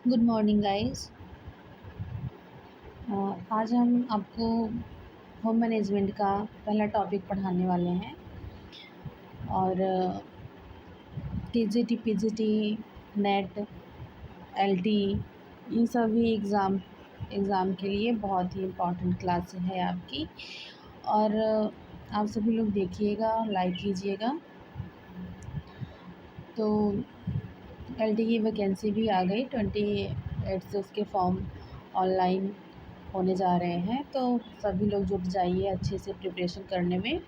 Good morning guys. आज हम आपको होम मैनेजमेंट का पहला टॉपिक पढ़ाने वाले हैं और टीजीटी पीजीटी नेट एलटी इन सभी एग्ज़ाम के लिए बहुत ही इम्पोर्टेंट क्लास है आपकी। और आप सभी लोग देखिएगा, लाइक कीजिएगा। तो एलटी की वैकेंसी भी आ गई 28 से, उसके फॉर्म ऑनलाइन होने जा रहे हैं। तो सभी लोग जुट जाइए अच्छे से प्रिपरेशन करने में।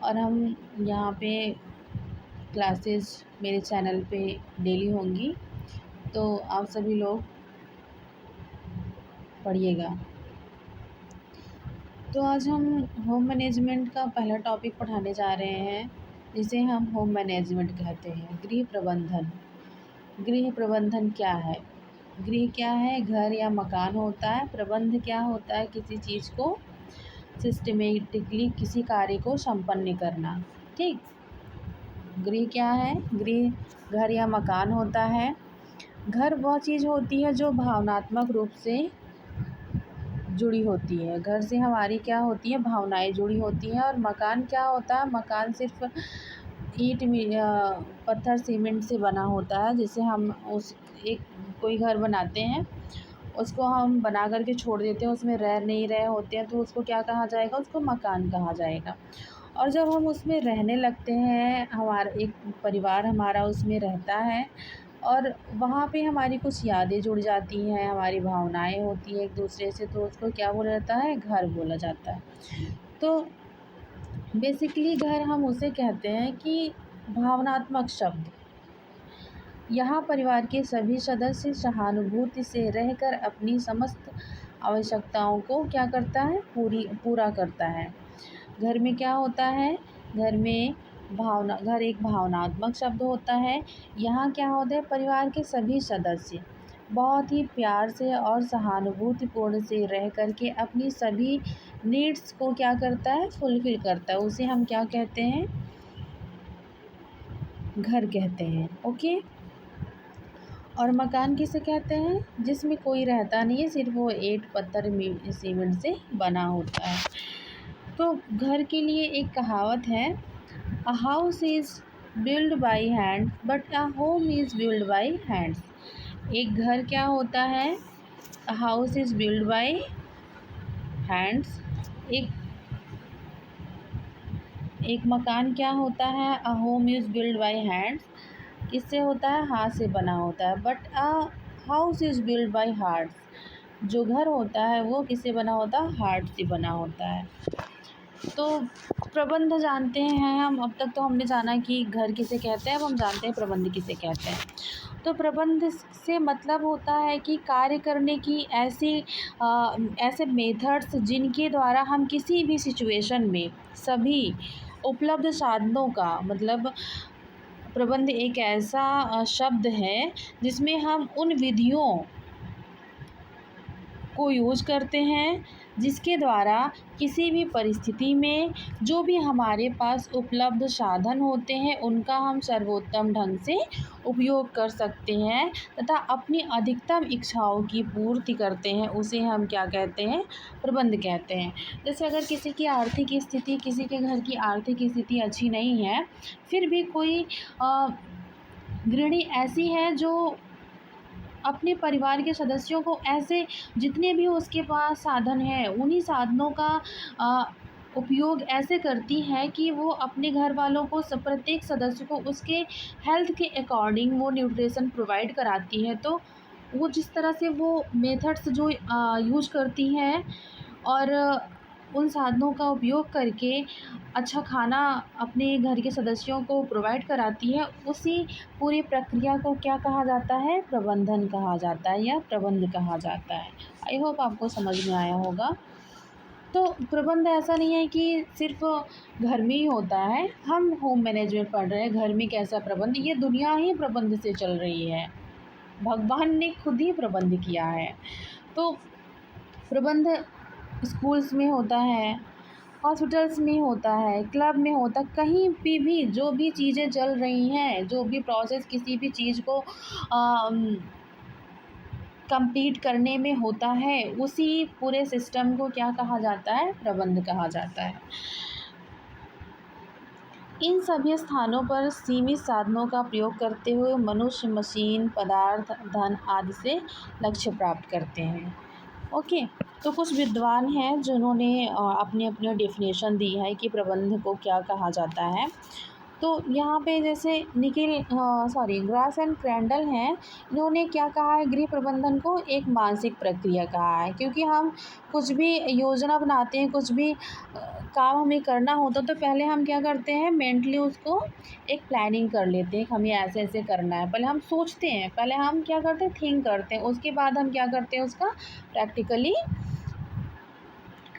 और हम यहाँ पे क्लासेस मेरे चैनल पे डेली होंगी, तो आप सभी लोग पढ़िएगा। तो आज हम होम मैनेजमेंट का पहला टॉपिक पढ़ाने जा रहे हैं, जिसे हम होम मैनेजमेंट कहते हैं। गृह प्रबंधन। गृह प्रबंधन क्या है? गृह क्या है? घर या मकान होता है। प्रबंध क्या होता है? किसी चीज़ को सिस्टमेटिकली किसी कार्य को संपन्न करना। ठीक। गृह क्या है? गृह घर या मकान होता है। घर वह चीज़ होती है जो भावनात्मक रूप से जुड़ी होती है। घर से हमारी क्या होती है? भावनाएं जुड़ी होती हैं। और मकान क्या होता है? मकान सिर्फ पत्थर सीमेंट से बना होता है, जिसे हम उस एक कोई घर बनाते हैं, उसको हम बना करके छोड़ देते हैं, उसमें रह नहीं रहे होते हैं, तो उसको क्या कहा जाएगा? उसको मकान कहा जाएगा। और जब हम उसमें रहने लगते हैं, हमारा एक परिवार हमारा उसमें रहता है, और वहाँ पे हमारी कुछ यादें जुड़ जाती हैं, हमारी भावनाएं होती हैं एक दूसरे से, तो उसको क्या बोला जाता है? घर बोला जाता है। तो बेसिकली घर हम उसे कहते हैं कि भावनात्मक शब्द। यहाँ परिवार के सभी सदस्य सहानुभूति से रहकर अपनी समस्त आवश्यकताओं को क्या करता है? पूरा करता है। घर में क्या होता है? घर एक भावनात्मक शब्द होता है। यहाँ क्या होता है? परिवार के सभी सदस्य बहुत ही प्यार से और सहानुभूतिपूर्ण से रह कर के अपनी सभी नीड्स को क्या करता है? फुलफ़िल करता है। उसे हम क्या कहते हैं? घर कहते हैं। ओके। और मकान किसे कहते हैं? जिसमें कोई रहता नहीं है, सिर्फ वो ईंट पत्थर सीमेंट से बना होता है। तो घर के लिए एक कहावत है, a house is build by hand but a home is build by hands. एक घर क्या होता है? A house is build by hands. एक एक मकान क्या होता है? A home is build by hands. किससे होता है? हाथ से बना होता है। But a house is build by hearts. जो घर होता है वो किससे बना होता है? हार्ट से बना होता है। तो प्रबंध जानते हैं हम। अब तक तो हमने जाना कि घर किसे कहते हैं, अब हम जानते हैं प्रबंध किसे कहते हैं। तो प्रबंध से मतलब होता है कि कार्य करने की ऐसे मेथड्स जिनके द्वारा हम किसी भी सिचुएशन में सभी उपलब्ध साधनों का मतलब प्रबंध एक ऐसा शब्द है जिसमें हम उन विधियों को यूज़ करते हैं जिसके द्वारा किसी भी परिस्थिति में जो भी हमारे पास उपलब्ध साधन होते हैं उनका हम सर्वोत्तम ढंग से उपयोग कर सकते हैं तथा अपनी अधिकतम इच्छाओं की पूर्ति करते हैं। उसे हम क्या कहते हैं? प्रबंध कहते हैं। जैसे अगर किसी के घर की आर्थिक स्थिति अच्छी नहीं है, फिर भी कोई गृहिणी ऐसी है जो अपने परिवार के सदस्यों को ऐसे जितने भी उसके पास साधन हैं उन्हीं साधनों का उपयोग ऐसे करती है कि वो अपने घर वालों को प्रत्येक सदस्य को उसके हेल्थ के अकॉर्डिंग वो न्यूट्रिशन प्रोवाइड कराती है। तो वो जिस तरह से वो मेथड्स जो यूज करती हैं और उन साधनों का उपयोग करके अच्छा खाना अपने घर के सदस्यों को प्रोवाइड कराती है, उसी पूरी प्रक्रिया को क्या कहा जाता है? प्रबंधन कहा जाता है या प्रबंध कहा जाता है। आई होप आपको समझ में आया होगा। तो प्रबंध ऐसा नहीं है कि सिर्फ घर में ही होता है। हम होम मैनेजमेंट पढ़ रहे हैं, घर में कैसा प्रबंध? ये दुनिया ही प्रबंध से चल रही है। भगवान ने खुद ही प्रबंध किया है। तो प्रबंध स्कूल्स में होता है, हॉस्पिटल्स में होता है, क्लब में होता है, कहीं पे भी जो भी चीज़ें चल रही हैं, जो भी प्रोसेस किसी भी चीज़ को कंप्लीट करने में होता है, उसी पूरे सिस्टम को क्या कहा जाता है? प्रबंध कहा जाता है। इन सभी स्थानों पर सीमित साधनों का प्रयोग करते हुए मनुष्य मशीन, पदार्थ, धन आदि से लक्ष्य प्राप्त करते हैं। ओके, तो कुछ विद्वान हैं जिन्होंने अपनी अपनी डेफिनेशन दी है कि प्रबंध को क्या कहा जाता है। तो यहाँ पे जैसे ग्रास एंड क्रैंडल हैं, इन्होंने क्या कहा है? गृह प्रबंधन को एक मानसिक प्रक्रिया कहा है, क्योंकि हम कुछ भी योजना बनाते हैं, कुछ भी काम हमें करना होता तो पहले हम क्या करते हैं? मेंटली उसको एक प्लानिंग कर लेते हैं कि हमें ऐसे ऐसे करना है। पहले हम सोचते हैं, पहले हम क्या करते हैं? थिंक करते हैं, उसके बाद हम क्या करते हैं? उसका प्रैक्टिकली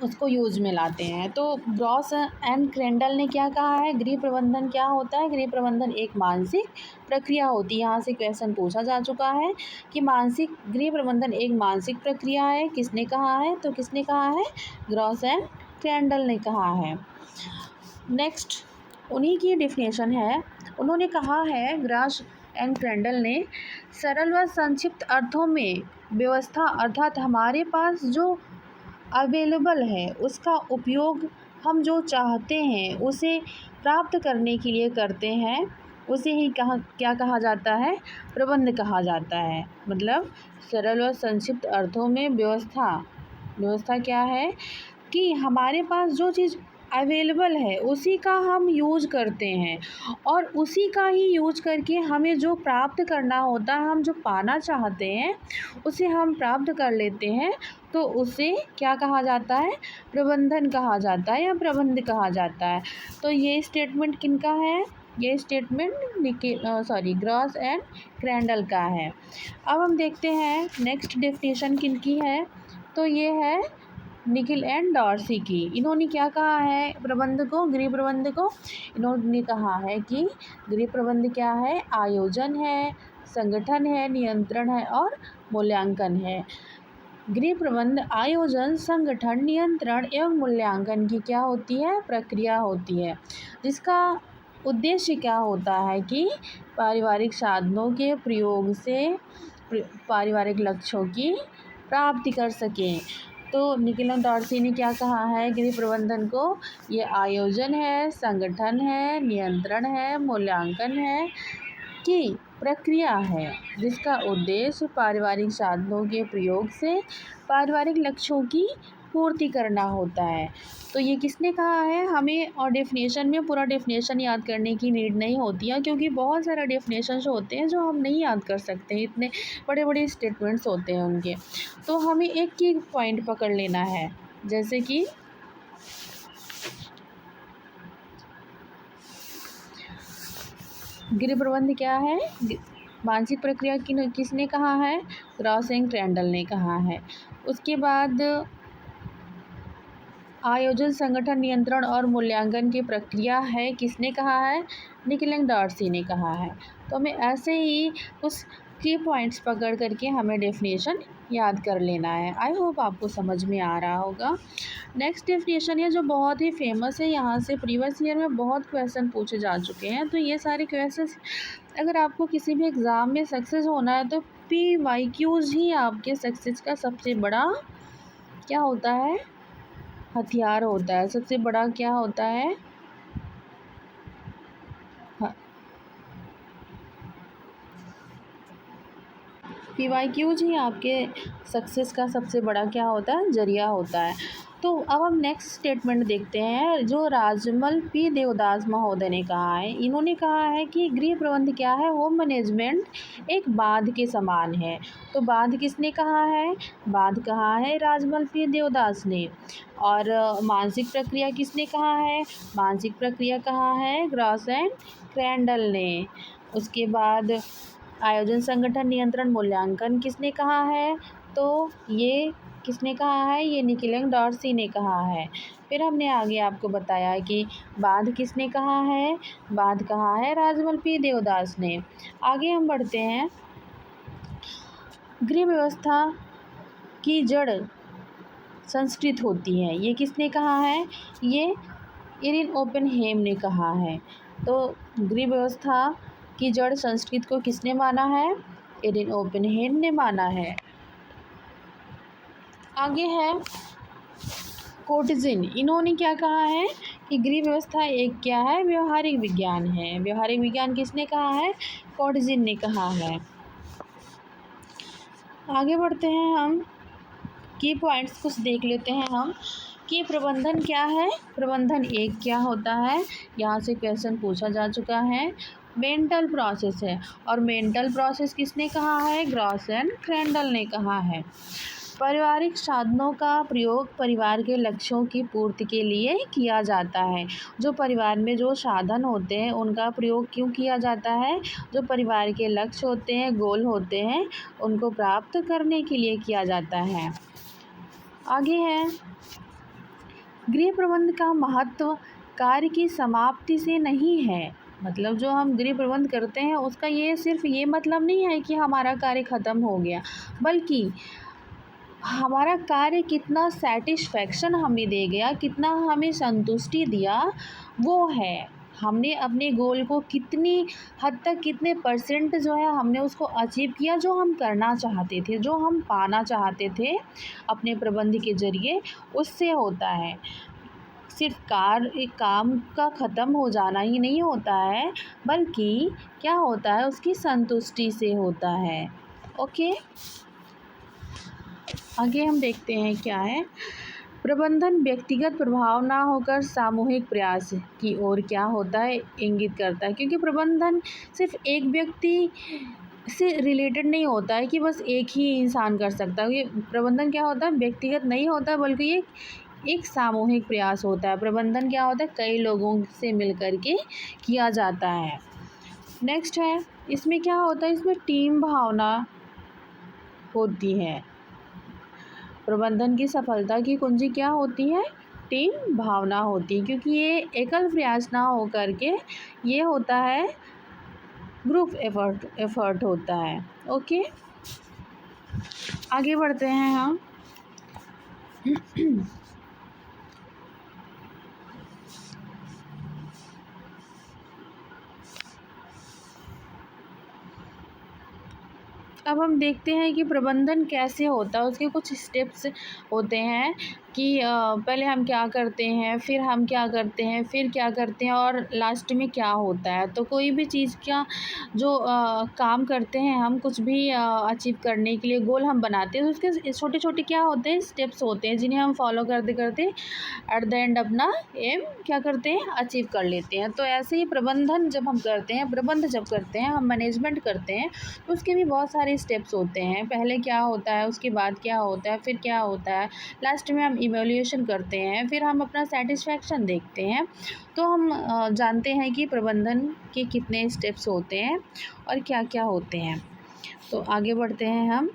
उसको यूज में लाते हैं। तो ग्रॉस एंड क्रैंडल ने क्या कहा है? गृह प्रबंधन क्या होता है? गृह प्रबंधन एक मानसिक प्रक्रिया होती है। यहाँ से क्वेश्चन पूछा जा चुका है कि गृह प्रबंधन एक मानसिक प्रक्रिया है। किसने कहा है? तो किसने कहा है? ग्रॉस एंड क्रैंडल ने कहा है। नेक्स्ट उन्हीं की डेफिनेशन है। उन्होंने कहा है, ग्रॉस एंड क्रैंडल ने, सरल व संक्षिप्त अर्थों में व्यवस्था अर्थात हमारे पास जो अवेलेबल है उसका उपयोग हम जो चाहते हैं उसे प्राप्त करने के लिए करते हैं, उसे ही क्या कहा जाता है? प्रबंध कहा जाता है। मतलब सरल और संक्षिप्त अर्थों में व्यवस्था क्या है कि हमारे पास जो चीज़ अवेलेबल है उसी का हम यूज करते हैं, और उसी का ही यूज करके हमें जो प्राप्त करना होता है, हम जो पाना चाहते हैं उसे हम प्राप्त कर लेते हैं। तो उसे क्या कहा जाता है? प्रबंधन कहा जाता है या प्रबंध कहा जाता है। तो ये स्टेटमेंट किनका है? ये स्टेटमेंट ग्रॉस एंड क्रैंडल का है। अब हम देखते हैं नेक्स्ट डेफिनेशन किनकी है। तो ये है निकिल एंड डॉर्सी की। इन्होंने क्या कहा है? गृह प्रबंध को इन्होंने कहा है कि गृह प्रबंध क्या है? आयोजन है, संगठन है, नियंत्रण है और मूल्यांकन है। गृह प्रबंध आयोजन, संगठन, नियंत्रण एवं मूल्यांकन की क्या होती है? प्रक्रिया होती है, जिसका उद्देश्य क्या होता है कि पारिवारिक साधनों के प्रयोग से पारिवारिक लक्ष्यों की प्राप्ति कर सकें। तो निकिल एंड डॉर्सी ने क्या कहा है? गृह प्रबंधन को ये आयोजन है, संगठन है, नियंत्रण है, मूल्यांकन है की प्रक्रिया है, जिसका उद्देश्य पारिवारिक साधनों के प्रयोग से पारिवारिक लक्ष्यों की पूर्ति करना होता है। तो ये किसने कहा है? हमें और डेफिनेशन में पूरा डेफिनेशन याद करने की नीड नहीं होती है, क्योंकि बहुत सारे डेफिनेशंस होते हैं जो हम नहीं याद कर सकते, इतने बड़े बड़े स्टेटमेंट्स होते हैं उनके। तो हमें एक ही पॉइंट पकड़ लेना है, जैसे कि गृह प्रबंध क्या है? मानसिक प्रक्रिया किसने कहा है? ग्रॉस एंड क्रैंडल ने कहा है। उसके बाद आयोजन, संगठन, नियंत्रण और मूल्यांकन की प्रक्रिया है, किसने कहा है? निकिल एंड डॉर्सी ने कहा है। तो हमें ऐसे ही कुछ की पॉइंट्स पकड़ करके हमें डेफिनेशन याद कर लेना है। आई होप आपको समझ में आ रहा होगा। नेक्स्ट डेफिनेशन है जो बहुत ही फेमस है, यहाँ से प्रीवियस ईयर में बहुत क्वेश्चन पूछे जा चुके हैं। तो ये सारे क्वेश्चन अगर आपको किसी भी एग्ज़ाम में सक्सेस होना है तो PYQs ही आपके सक्सेस का सबसे बड़ा क्या होता है? हथियार होता है। सबसे बड़ा क्या होता है? PYQs ही आपके सक्सेस का सबसे बड़ा क्या होता है? जरिया होता है। तो अब हम नेक्स्ट स्टेटमेंट देखते हैं जो राजमल P देवदास महोदय ने कहा है। इन्होंने कहा है कि गृह प्रबंध क्या है? होम मैनेजमेंट एक बांध के समान है। तो बांध किसने कहा है? बांध कहा है राजमल P देवदास ने। और मानसिक प्रक्रिया किसने कहा है? मानसिक प्रक्रिया कहा है ग्रॉस एंड क्रैंडल ने। उसके बाद आयोजन, संगठन, नियंत्रण, मूल्यांकन किसने कहा है? तो ये किसने कहा है? ये निकिल एंड डॉर्सी ने कहा है। फिर हमने आगे आपको बताया कि बांध किसने कहा है? बांध कहा है राजमल P देवदास ने। आगे हम बढ़ते हैं। गृह व्यवस्था की जड़ संस्कृत होती है, ये किसने कहा है? ये इरिन ओपेनहेम ने कहा है। तो गृह व्यवस्था की जड़ संस्कृत को किसने माना है? इरिन ओपेनहेम ने माना है। आगे है कोटजिन। इन्होंने क्या कहा है कि गृह व्यवस्था एक क्या है, व्यवहारिक विज्ञान है। व्यवहारिक विज्ञान किसने कहा है, कोटजिन ने कहा है। आगे बढ़ते हैं हम, की पॉइंट्स कुछ देख लेते हैं हम कि प्रबंधन क्या है। प्रबंधन एक क्या होता है, यहाँ से क्वेश्चन पूछा जा चुका है। मेंटल प्रोसेस है, और मेंटल प्रोसेस किसने कहा है, ग्रॉस एंड क्रेंडल ने कहा है। पारिवारिक साधनों का प्रयोग परिवार के लक्ष्यों की पूर्ति के लिए किया जाता है। जो परिवार में जो साधन होते हैं उनका प्रयोग क्यों किया जाता है, जो परिवार के लक्ष्य होते हैं, गोल होते हैं, उनको प्राप्त करने के लिए किया जाता है। आगे है गृह प्रबंध का महत्व कार्य की समाप्ति से नहीं है। मतलब जो हम गृह प्रबंध करते हैं उसका ये सिर्फ ये मतलब नहीं है कि हमारा कार्य ख़त्म हो गया, बल्कि हमारा कार्य कितना सेटिस्फेक्शन हमें दे गया, कितना हमें संतुष्टि दिया, वो है हमने अपने गोल को कितनी हद तक, कितने परसेंट जो है हमने उसको अचीव किया, जो हम करना चाहते थे, जो हम पाना चाहते थे अपने प्रबंध के ज़रिए, उससे होता है। सिर्फ काम का ख़त्म हो जाना ही नहीं होता है, बल्कि क्या होता है, उसकी संतुष्टि से होता है। ओके, आगे हम देखते हैं क्या है। प्रबंधन व्यक्तिगत प्रभाव ना होकर सामूहिक प्रयास की ओर क्या होता है, इंगित करता है। क्योंकि प्रबंधन सिर्फ एक व्यक्ति से रिलेटेड नहीं होता है कि बस एक ही इंसान कर सकता है। ये प्रबंधन क्या होता है, व्यक्तिगत नहीं होता, बल्कि ये एक सामूहिक प्रयास होता है। प्रबंधन क्या होता है, कई लोगों से मिल कर के किया जाता है। नेक्स्ट है, इसमें क्या होता है, इसमें टीम भावना होती है। प्रबंधन की सफलता की कुंजी क्या होती है, टीम भावना होती है। क्योंकि ये एकल प्रयास ना हो करके ये होता है ग्रुप एफर्ट होता है। ओके, आगे बढ़ते हैं हम। अब हम देखते हैं कि प्रबंधन कैसे होता है, उसके कुछ स्टेप्स होते हैं कि पहले हम क्या करते हैं, फिर हम क्या करते हैं, फिर क्या करते हैं, और लास्ट में क्या होता है। तो कोई भी चीज़ का जो काम करते हैं हम, कुछ भी अचीव करने के लिए गोल हम बनाते हैं, तो उसके छोटे छोटे क्या होते हैं, स्टेप्स होते हैं, जिन्हें हम फॉलो करते करते एट द एंड अपना एम क्या करते हैं, अचीव कर लेते हैं। तो ऐसे ही प्रबंधन जब हम करते हैं, प्रबंध जब करते हैं, हम मैनेजमेंट करते हैं, तो उसके भी बहुत सारे स्टेप्स होते हैं। पहले क्या होता है, उसके बाद क्या होता है, फिर क्या होता है, लास्ट में हम इवैल्यूएशन करते हैं, फिर हम अपना सेटिस्फैक्शन देखते हैं। तो हम जानते हैं कि प्रबंधन के कितने स्टेप्स होते हैं और क्या क्या होते हैं। तो आगे बढ़ते हैं हम।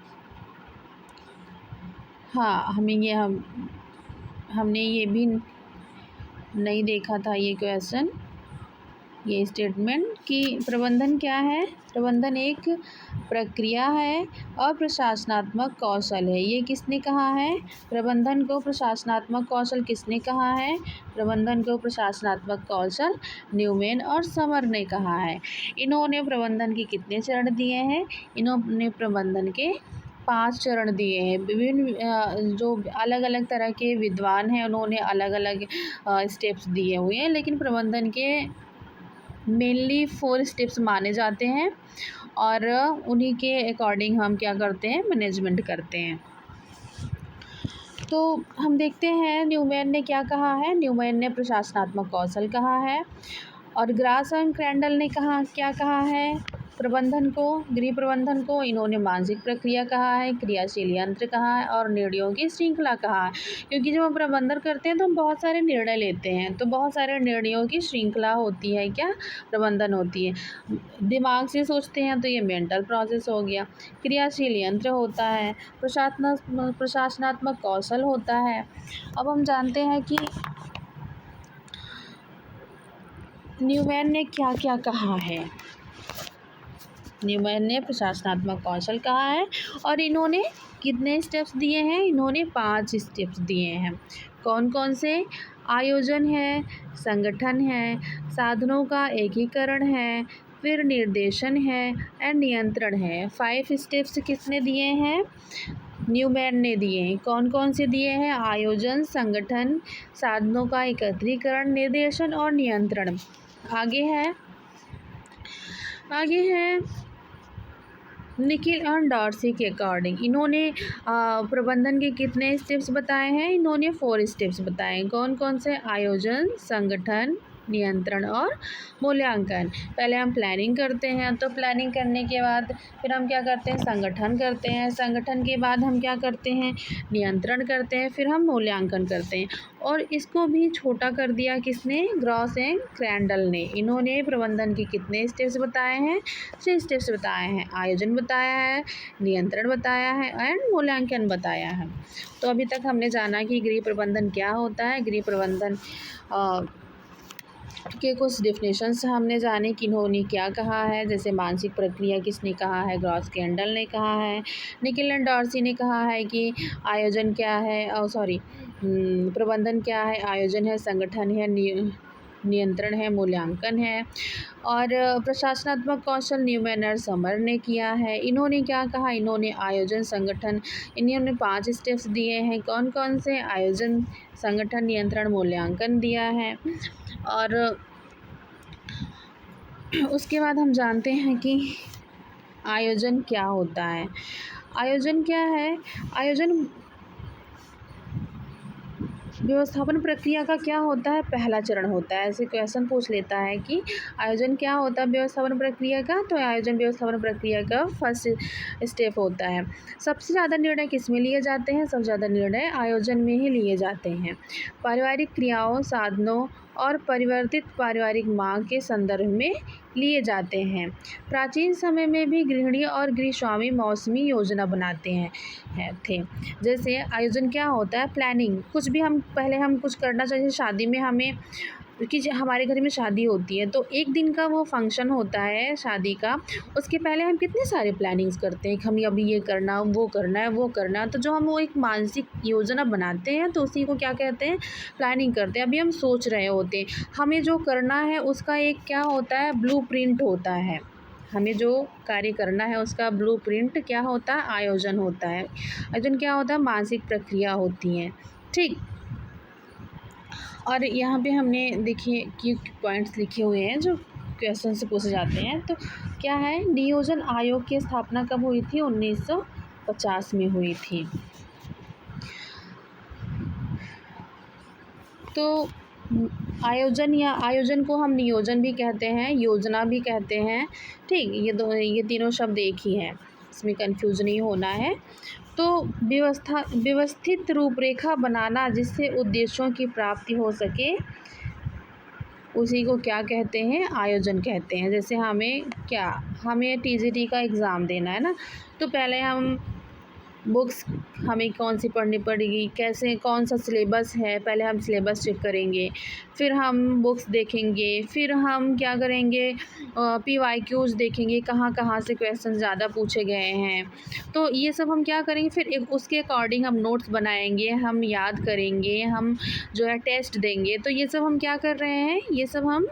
हाँ, हमने ये भी नहीं देखा था ये क्वेश्चन, ये स्टेटमेंट कि प्रबंधन क्या है। प्रबंधन एक प्रक्रिया है और प्रशासनात्मक कौशल है। ये किसने कहा है, प्रबंधन को प्रशासनात्मक कौशल किसने कहा है, प्रबंधन को प्रशासनात्मक कौशल न्यूमैन और समर ने कहा है। इन्होंने प्रबंधन के कितने चरण दिए हैं, इन्होंने प्रबंधन के 5 चरण दिए हैं। विभिन्न जो अलग अलग तरह के विद्वान हैं उन्होंने अलग अलग स्टेप्स दिए हुए हैं, लेकिन प्रबंधन के मेनली 4 स्टेप्स माने जाते हैं और उन्हीं के अकॉर्डिंग हम क्या करते हैं, मैनेजमेंट करते हैं। तो हम देखते हैं न्यूमैन ने क्या कहा है। न्यूमैन ने प्रशासनात्मक कौशल कहा है, और ग्रास एंड क्रेंडल ने क्या कहा है, प्रबंधन को, गृह प्रबंधन को इन्होंने मानसिक प्रक्रिया कहा है, क्रियाशील यंत्र कहा है, और निर्णयों की श्रृंखला कहा है। क्योंकि जब हम प्रबंधन करते हैं तो हम बहुत सारे निर्णय लेते हैं, तो बहुत सारे निर्णयों की श्रृंखला होती है, क्या प्रबंधन होती है। दिमाग से सोचते हैं तो ये मेंटल प्रोसेस हो गया। क्रियाशील यंत्र होता है, प्रशासनात्मक कौशल होता है। अब हम जानते हैं कि न्यूमैन ने क्या क्या कहा है। न्यूमैन ने प्रशासनात्मक कौशल कहा है, और इन्होंने कितने स्टेप्स दिए हैं, इन्होंने 5 स्टेप्स दिए हैं। कौन कौन से, आयोजन है, संगठन है, साधनों का एकीकरण है, फिर निर्देशन है, एंड नियंत्रण है। 5 स्टेप्स किसने दिए हैं, न्यूमैन ने दिए हैं। कौन कौन से दिए हैं? आयोजन, संगठन, साधनों का एकत्रीकरण, निर्देशन और नियंत्रण। आगे है निखिल एंड डॉर्सी के अकॉर्डिंग इन्होंने प्रबंधन के कितने स्टेप्स बताए हैं? इन्होंने 4 स्टेप्स बताए हैं। कौन कौन से? आयोजन, संगठन, नियंत्रण और मूल्यांकन। पहले हम प्लानिंग करते हैं, तो प्लानिंग करने के बाद फिर हम क्या करते हैं? संगठन करते हैं। संगठन के बाद हम क्या करते हैं? नियंत्रण करते हैं। फिर हम मूल्यांकन करते हैं। और इसको भी छोटा कर दिया किसने? ग्रॉस एंड क्रैंडल ने। इन्होंने प्रबंधन के कितने स्टेप्स बताए हैं? 3 स्टेप्स बताए हैं। आयोजन बताया है, नियंत्रण बताया है एंड मूल्यांकन बताया है। तो अभी तक हमने जाना कि गृह प्रबंधन क्या होता है। गृह प्रबंधन के कुछ डेफिनेशंस हमने जाने कि इन्होंने क्या कहा है। जैसे मानसिक प्रक्रिया किसने कहा है? ग्रॉस कैंडल ने कहा है। निखिल एंड डॉर्सी ने कहा है कि आयोजन क्या है, प्रबंधन क्या है? आयोजन है, संगठन है, नियंत्रण है, मूल्यांकन है। और प्रशासनात्मक कौशल न्यूमैन और समर ने किया है। इन्होंने क्या कहा? इन्होंने आयोजन, संगठन, इन्होंने 5 स्टेप्स दिए हैं। कौन कौन से? आयोजन, संगठन, नियंत्रण, मूल्यांकन दिया है। और उसके बाद हम जानते हैं कि आयोजन क्या होता है। आयोजन क्या है? आयोजन व्यवस्थापन प्रक्रिया का क्या होता है? पहला चरण होता है। ऐसे क्वेश्चन पूछ लेता है कि आयोजन क्या होता है व्यवस्थापन प्रक्रिया का? तो आयोजन व्यवस्थापन प्रक्रिया का फर्स्ट स्टेप होता है। सबसे ज़्यादा निर्णय किस में लिए जाते हैं? सबसे ज़्यादा निर्णय आयोजन में ही लिए जाते हैं। पारिवारिक क्रियाओं, साधनों और परिवर्तित पारिवारिक मांग के संदर्भ में लिए जाते हैं। प्राचीन समय में भी गृहिणी और गृहस्वामी मौसमी योजना बनाते थे। जैसे आयोजन क्या होता है? प्लानिंग। कुछ भी हम पहले हम कुछ करना चाहिए। शादी में हमें हमारे घर में शादी होती है तो एक दिन का वो फंक्शन होता है शादी का। उसके पहले हम कितने सारे प्लानिंग्स करते हैं कि हमें अभी ये करना, वो करना है, वो करना है। तो जो हम वो एक मानसिक योजना बनाते हैं तो उसी को क्या कहते हैं? प्लानिंग करते हैं। अभी हम सोच रहे होते हैं हमें जो करना है उसका एक क्या होता है? ब्लूप्रिंट होता है। हमें जो कार्य करना है उसका ब्लूप्रिंट क्या होता है? आयोजन होता है। आयोजन क्या होता है? मानसिक प्रक्रिया होती है। ठीक। और यहाँ पे हमने देखिए कि पॉइंट्स लिखे हुए हैं जो क्वेश्चन से पूछे जाते हैं। तो क्या है? नियोजन आयोग की स्थापना कब हुई थी? 1950 में हुई थी। तो आयोजन को हम नियोजन भी कहते हैं, योजना भी कहते हैं। ठीक, ये तीनों शब्द एक ही हैं, इसमें कंफ्यूज नहीं होना है। तो व्यवस्थित रूपरेखा बनाना जिससे उद्देश्यों की प्राप्ति हो सके उसी को क्या कहते हैं? आयोजन कहते हैं। जैसे हमें टीजीटी का एग्ज़ाम देना है ना, तो पहले हम बुक्स हमें कौन सी पढ़नी पड़ेगी, कैसे, कौन सा सिलेबस है, पहले हम सिलेबस चेक करेंगे। फिर हम बुक्स देखेंगे। फिर हम क्या करेंगे? PYQs देखेंगे, कहाँ कहाँ से क्वेश्चन ज़्यादा पूछे गए हैं। तो ये सब हम क्या करेंगे? फिर उसके अकॉर्डिंग हम नोट्स बनाएंगे, हम याद करेंगे, हम जो है टेस्ट देंगे। तो ये सब हम क्या कर रहे हैं? ये सब हम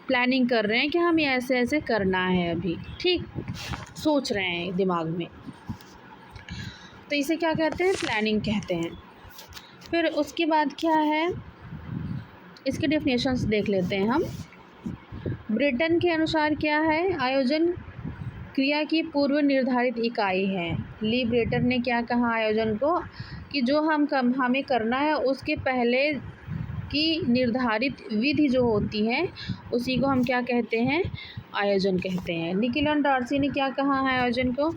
प्लानिंग कर रहे हैं कि हमें ऐसे ऐसे करना है। अभी ठीक सोच रहे हैं दिमाग में, तो इसे क्या कहते हैं? प्लानिंग कहते हैं। फिर उसके बाद क्या है? इसके डेफिनेशंस देख लेते हैं हम। ब्रिटन के अनुसार क्या है? आयोजन क्रिया की पूर्व निर्धारित इकाई है। ली ब्रेटर ने क्या कहा आयोजन को? कि जो हमें करना है उसके पहले की निर्धारित विधि जो होती है उसी को हम क्या कहते हैं? आयोजन कहते हैं। निखिल एंड डॉर्सी ने क्या कहा है आयोजन को?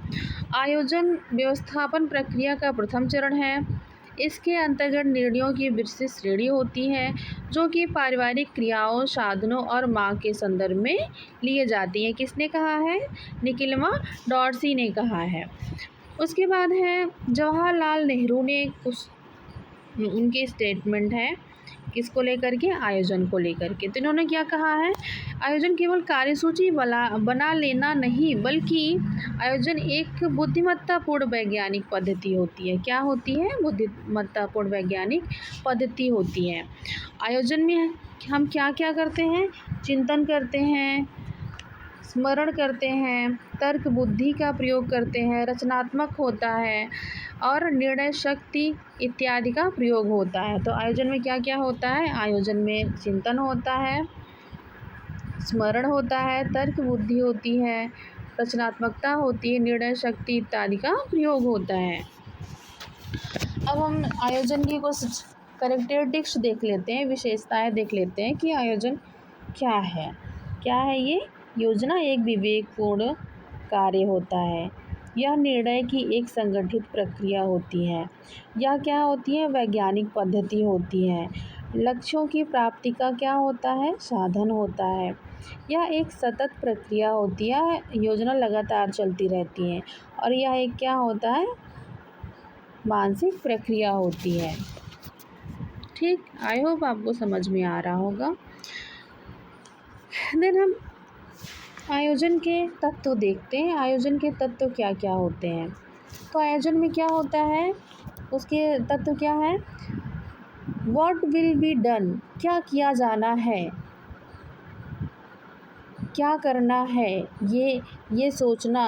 आयोजन व्यवस्थापन प्रक्रिया का प्रथम चरण है। इसके अंतर्गत निर्णयों की विस्तृत श्रेणी होती है जो कि पारिवारिक क्रियाओं, साधनों और मांग के संदर्भ में लिए जाती हैं। किसने कहा है? निखिल व डॉर्सी ने कहा है। उसके बाद है जवाहरलाल नेहरू ने उनके स्टेटमेंट है किसको लेकर के? आयोजन को लेकर के। तो इन्होंने क्या कहा है? आयोजन केवल कार्यसूची बना लेना नहीं बल्कि आयोजन एक बुद्धिमत्तापूर्ण वैज्ञानिक पद्धति होती है। क्या होती है? बुद्धिमत्तापूर्ण वैज्ञानिक पद्धति होती है। आयोजन में हम क्या क्या करते हैं? चिंतन करते हैं, स्मरण करते हैं, तर्क बुद्धि का प्रयोग करते हैं, रचनात्मक होता है और निर्णय शक्ति इत्यादि का प्रयोग होता है। तो आयोजन में क्या क्या होता है? आयोजन में चिंतन होता है, स्मरण होता है, तर्क बुद्धि होती है, रचनात्मकता होती है, निर्णय शक्ति इत्यादि का प्रयोग होता है। अब हम आयोजन की कुछ कैरेक्टरिस्टिक्स देख लेते हैं, विशेषताएं देख लेते हैं कि आयोजन क्या है। क्या है ये? योजना एक विवेकपूर्ण कार्य होता है। यह निर्णय की एक संगठित प्रक्रिया होती है। यह क्या होती है? वैज्ञानिक पद्धति होती है। लक्ष्यों की प्राप्ति का क्या होता है? साधन होता है। यह एक सतत प्रक्रिया होती है। योजना लगातार चलती रहती है और यह एक क्या होता है? मानसिक प्रक्रिया होती है। ठीक, आई होप आपको समझ में आ रहा होगा। देन हम आयोजन के तत्व देखते हैं। आयोजन के तत्व क्या क्या होते हैं? तो आयोजन में क्या होता है? उसके तत्व क्या है? व्हाट विल बी डन, क्या किया जाना है, क्या करना है, ये सोचना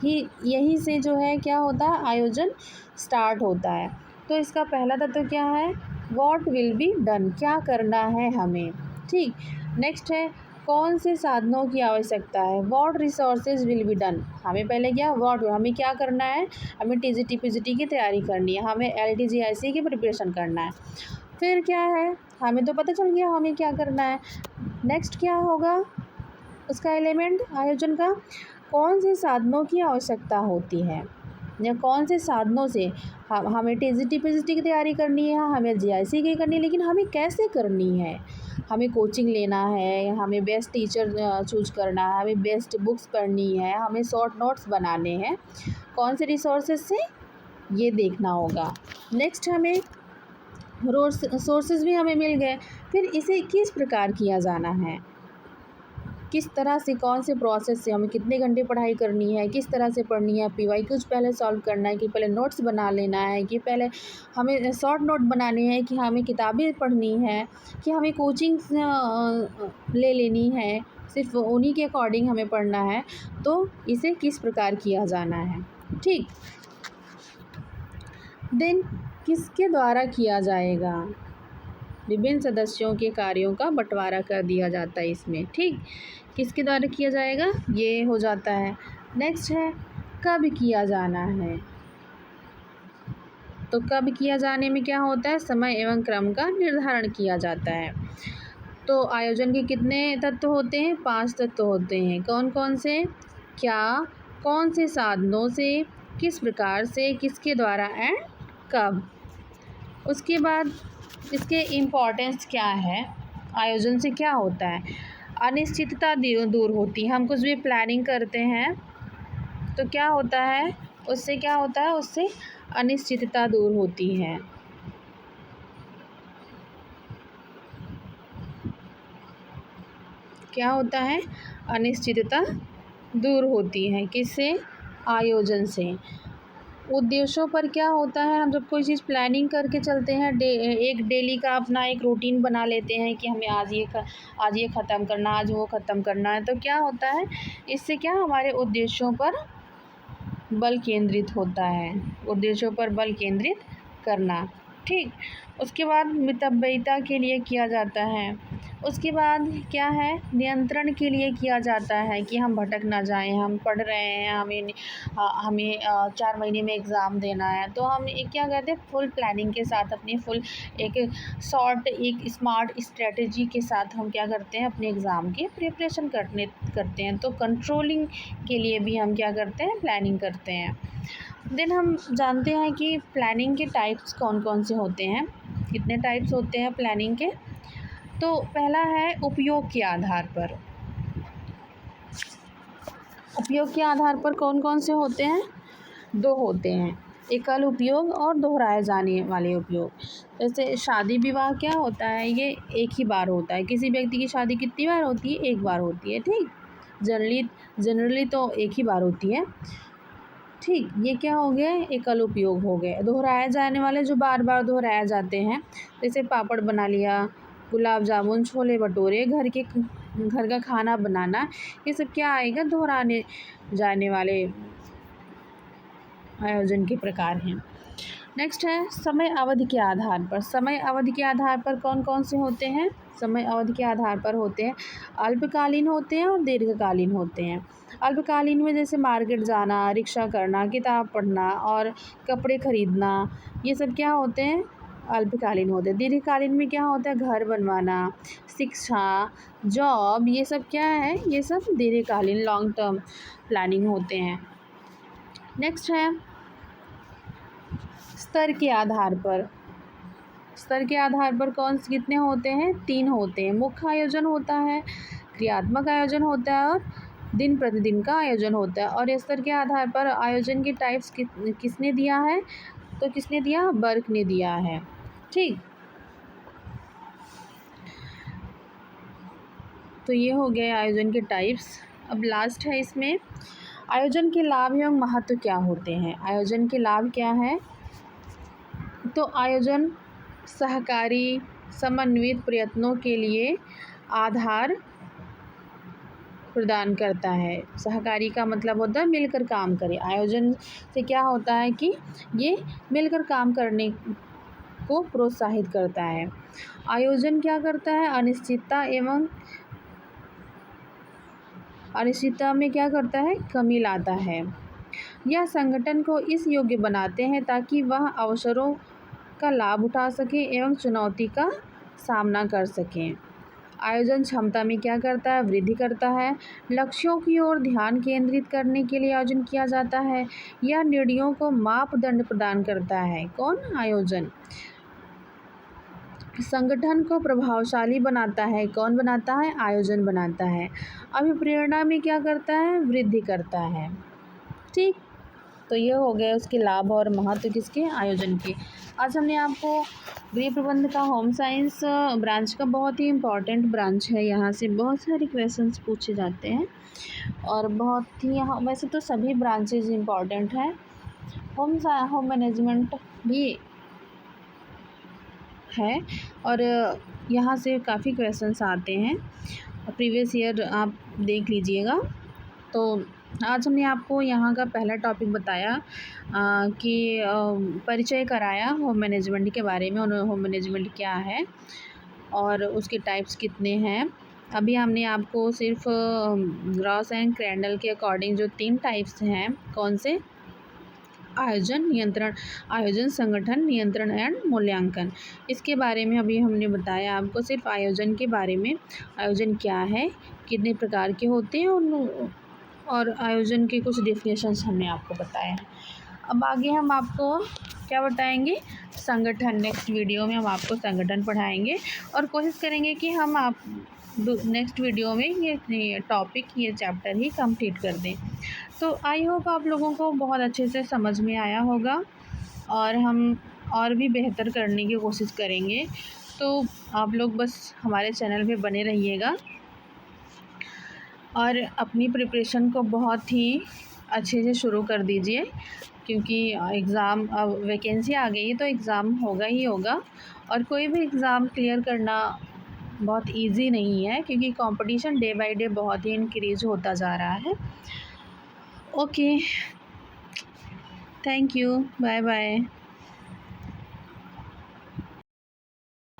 ही, यही से जो है क्या होता है? आयोजन स्टार्ट होता है। तो इसका पहला तत्व क्या है? व्हाट विल बी डन, क्या करना है हमें। ठीक, नेक्स्ट है कौन से साधनों की आवश्यकता है? What resources will be done, हमें पहले क्या व्हाट, हमें क्या करना है? हमें टीजीटी पीजीटी की तैयारी करनी है, हमें एलटीजीआईसी की प्रिपरेशन करना है। फिर क्या है? हमें तो पता चल गया हमें क्या करना है। नेक्स्ट क्या होगा उसका एलिमेंट आयोजन का? कौन से साधनों की आवश्यकता होती है या कौन से साधनों से हमें टीजीटी पीजीटी की तैयारी करनी है, हमें जीआईसी की करनी है, लेकिन हमें कैसे करनी है? हमें कोचिंग लेना है, हमें बेस्ट टीचर चूज करना है, हमें बेस्ट बुक्स पढ़नी है, हमें शॉर्ट नोट्स बनाने हैं, कौन से रिसोर्सेज से, ये देखना होगा। नेक्स्ट हमें सोर्सेज भी हमें मिल गए। फिर इसे किस प्रकार किया जाना है, किस तरह से, कौन से प्रोसेस से, हमें कितने घंटे पढ़ाई करनी है, किस तरह से पढ़नी है, पीवाईक्यूज पहले सॉल्व करना है कि पहले नोट्स बना लेना है, कि पहले हमें शॉर्ट नोट बनाने हैं, कि हमें किताबें पढ़नी है, कि हमें कोचिंग ले लेनी है, सिर्फ उन्हीं के अकॉर्डिंग हमें पढ़ना है। तो इसे किस प्रकार किया जाना है। ठीक, देन किसके द्वारा किया जाएगा? विभिन्न सदस्यों के कार्यों का बंटवारा कर दिया जाता है इसमें। ठीक, किसके द्वारा किया जाएगा, ये हो जाता है। नेक्स्ट है कब किया जाना है। तो कब किया जाने में क्या होता है? समय एवं क्रम का निर्धारण किया जाता है। तो आयोजन के कितने तत्व होते हैं? 5 तत्व होते हैं। कौन कौन से? क्या, कौन से साधनों से, किस प्रकार से, किसके द्वारा एंड कब। उसके बाद इसके इम्पोर्टेंस क्या है? आयोजन से क्या होता है? अनिश्चितता दूर होती है। हम कुछ भी प्लानिंग करते हैं तो क्या होता है उससे? क्या होता है उससे? अनिश्चितता दूर होती है। क्या होता है? अनिश्चितता दूर होती है। किससे? आयोजन से। उद्देश्यों पर क्या होता है? हम जब कोई चीज़ प्लानिंग करके चलते हैं, एक डेली का अपना एक रूटीन बना लेते हैं कि हमें आज ये ख़त्म करना, आज वो ख़त्म करना है, तो क्या होता है इससे? क्या हमारे उद्देश्यों पर बल केंद्रित होता है, उद्देश्यों पर बल केंद्रित करना। ठीक, उसके बाद मितव्ययिता के लिए किया जाता है। उसके बाद क्या है? नियंत्रण के लिए किया जाता है कि हम भटक ना जाएं, हम पढ़ रहे हैं, हमें 4 महीने में एग्ज़ाम देना है, तो हम एक क्या कहते हैं, फुल प्लानिंग के साथ, अपनी फुल एक एक स्मार्ट स्ट्रेटजी के साथ हम क्या करते हैं, अपने एग्ज़ाम की प्रिपरेशन करते हैं। तो कंट्रोलिंग के लिए भी हम क्या करते हैं? प्लानिंग करते हैं। देन हम जानते हैं कि प्लानिंग के टाइप्स कौन कौन से होते हैं, कितने टाइप्स होते हैं प्लानिंग के। तो पहला है उपयोग के आधार पर। उपयोग के आधार पर कौन कौन से होते हैं? 2 होते हैं, एकल उपयोग और दोहराए जाने वाले उपयोग। जैसे शादी विवाह क्या होता है? ये एक ही बार होता है। किसी व्यक्ति की शादी कितनी बार होती है? एक बार होती है। ठीक, जनरली तो एक ही बार होती है। ठीक, ये क्या हो गए? एकल उपयोग हो गए। दोहराए जाने वाले जो बार बार दोहराए जाते हैं, जैसे पापड़ बना लिया, गुलाब जामुन, छोले भटूरे, घर का खाना बनाना, ये सब क्या आएगा, दोहराने जाने वाले आयोजन के प्रकार हैं। नेक्स्ट है समय अवधि के आधार पर। समय अवधि के आधार पर कौन कौन से होते हैं? समय अवधि के आधार पर होते हैं अल्पकालीन होते हैं और दीर्घकालीन होते हैं। अल्पकालीन में जैसे मार्केट जाना, रिक्शा करना, किताब पढ़ना और कपड़े खरीदना, ये सब क्या होते हैं? अल्पकालीन होते हैं। दीर्घकालीन में क्या होता है? घर बनवाना, शिक्षा, जॉब, ये सब क्या है? ये सब दीर्घकालीन लॉन्ग टर्म प्लानिंग होते हैं। नेक्स्ट है स्तर के आधार पर। स्तर के आधार पर कितने होते हैं? 3 होते हैं। मुख्य आयोजन होता है, क्रियात्मक आयोजन होता है और दिन प्रतिदिन का आयोजन होता है। और स्तर के आधार पर आयोजन के टाइप्स किसने दिया है? तो किसने दिया? बर्क ने दिया है। ठीक, तो ये हो गए आयोजन के टाइप्स। अब लास्ट है इसमें आयोजन के लाभ एवं महत्व क्या होते हैं। आयोजन के लाभ क्या है? तो आयोजन सहकारी समन्वित प्रयत्नों के लिए आधार प्रदान करता है। सहकारी का मतलब होता है मिलकर काम करें। आयोजन से क्या होता है कि ये मिलकर काम करने को प्रोत्साहित करता है। आयोजन क्या करता है? अनिश्चितता में क्या करता है? कमी लाता है। यह संगठन को इस योग्य बनाते हैं ताकि वह अवसरों का लाभ उठा सकें एवं चुनौती का सामना कर सकें। आयोजन क्षमता में क्या करता है? वृद्धि करता है। लक्ष्यों की ओर ध्यान केंद्रित करने के लिए आयोजन किया जाता है। यह निर्णयों को मापदंड प्रदान करता है। कौन? आयोजन। संगठन को प्रभावशाली बनाता है। कौन बनाता है? आयोजन बनाता है। अभिप्रेरणा में क्या करता है? वृद्धि करता है। ठीक, तो ये हो गए उसके लाभ और महत्व किसके? आयोजन के। आज हमने आपको गृह प्रबंध का होम साइंस ब्रांच का बहुत ही इम्पॉर्टेंट ब्रांच है। यहाँ से बहुत सारे क्वेश्चंस पूछे जाते हैं और बहुत ही यहाँ वैसे तो सभी ब्रांचेज इम्पॉर्टेंट हैं। होम मैनेजमेंट भी है और यहाँ से काफ़ी क्वेश्चंस आते हैं। प्रीवियस ईयर आप देख लीजिएगा। तो आज हमने आपको यहाँ का पहला टॉपिक बताया कि परिचय कराया होम मैनेजमेंट के बारे में और होम मैनेजमेंट क्या है और उसके टाइप्स कितने हैं। अभी हमने आपको सिर्फ ग्रॉस एंड क्रैंडल के अकॉर्डिंग जो 3 टाइप्स हैं, कौन से? आयोजन, संगठन, नियंत्रण एंड मूल्यांकन, इसके बारे में अभी हमने बताया आपको। सिर्फ आयोजन के बारे में, आयोजन क्या है, कितने प्रकार के होते हैं और आयोजन के कुछ डेफिनेशंस हमने आपको बताया हैं। अब आगे हम आपको क्या बताएंगे? संगठन। नेक्स्ट वीडियो में हम आपको संगठन पढ़ाएंगे और कोशिश करेंगे कि हम नेक्स्ट वीडियो में ये टॉपिक, ये चैप्टर ही कंप्लीट कर दें। तो आई होप आप लोगों को बहुत अच्छे से समझ में आया होगा और हम और भी बेहतर करने की कोशिश करेंगे। तो आप लोग बस हमारे चैनल पे बने रहिएगा और अपनी प्रिपरेशन को बहुत ही अच्छे से शुरू कर दीजिए, क्योंकि एग्ज़ाम, अब वैकेंसी आ गई है तो एग्ज़ाम होगा ही होगा। और कोई भी एग्ज़ाम क्लियर करना बहुत इजी नहीं है, क्योंकि कंपटीशन डे बाय डे बहुत ही इंक्रीज़ होता जा रहा है। Okay, thank you, bye bye.